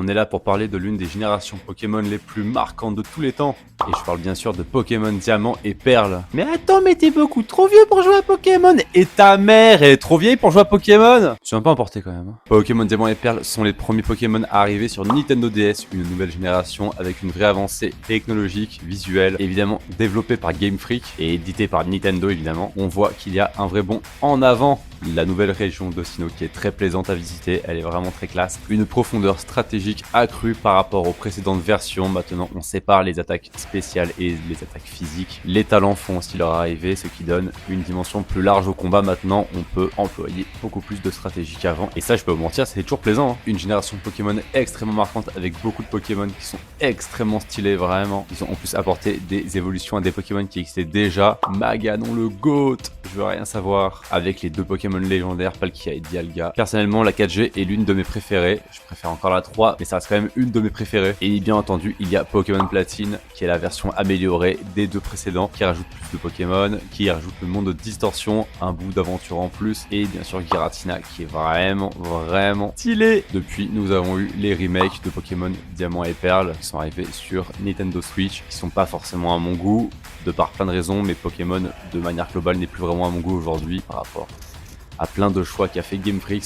On est là pour parler de l'une des générations Pokémon les plus marquantes de tous les temps. Et je parle bien sûr de Pokémon Diamant et Perle. Mais attends, mais t'es beaucoup trop vieux pour jouer à Pokémon. Et ta mère est trop vieille pour jouer à Pokémon. Je suis un peu emporté quand même. Pokémon Diamant et Perle sont les premiers Pokémon à arriver sur Nintendo DS, une nouvelle génération avec une vraie avancée technologique, visuelle, évidemment développée par Game Freak et édité par Nintendo évidemment. On voit qu'il y a un vrai bond en avant. La nouvelle région d'Ocino qui est très plaisante à visiter, elle est vraiment très classe. Une profondeur stratégique accrue par rapport aux précédentes versions. Maintenant, on sépare les attaques spéciales et les attaques physiques. Les talents font aussi leur arrivée, ce qui donne une dimension plus large au combat. Maintenant, on peut employer beaucoup plus de stratégie qu'avant. Et ça, je peux vous mentir, c'est toujours plaisant. Hein. Une génération de Pokémon extrêmement marquante avec beaucoup de Pokémon qui sont extrêmement stylés, vraiment. Ils ont en plus apporté des évolutions à des Pokémon qui existaient déjà. Maganon le GOAT, je veux rien savoir. Avec les deux Pokémon légendaires, Palkia et Dialga. Personnellement, la 4G est l'une de mes préférées. Je préfère encore la 3, mais ça reste quand même une de mes préférées. Et bien entendu, il y a Pokémon Platine, qui est la version améliorée des deux précédents, qui rajoute plus de Pokémon, qui rajoute le monde de distorsion, un bout d'aventure en plus, et bien sûr Giratina, qui est vraiment stylé. Depuis, nous avons eu les remakes de Pokémon Diamant et Perle, qui sont arrivés sur Nintendo Switch, qui sont pas forcément à mon goût, de par plein de raisons, mais Pokémon, de manière globale, n'est plus vraiment à mon goût aujourd'hui, par rapport à plein de choix qu'a fait Game Freak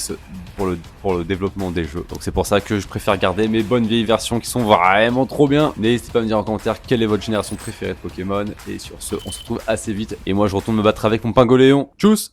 pour le développement des jeux. Donc c'est pour ça que je préfère garder mes bonnes vieilles versions qui sont vraiment trop bien. N'hésitez pas à me dire en commentaire quelle est votre génération préférée de Pokémon. Et sur ce, on se retrouve assez vite. Et moi je retourne me battre avec mon Pingoléon. Tchuss!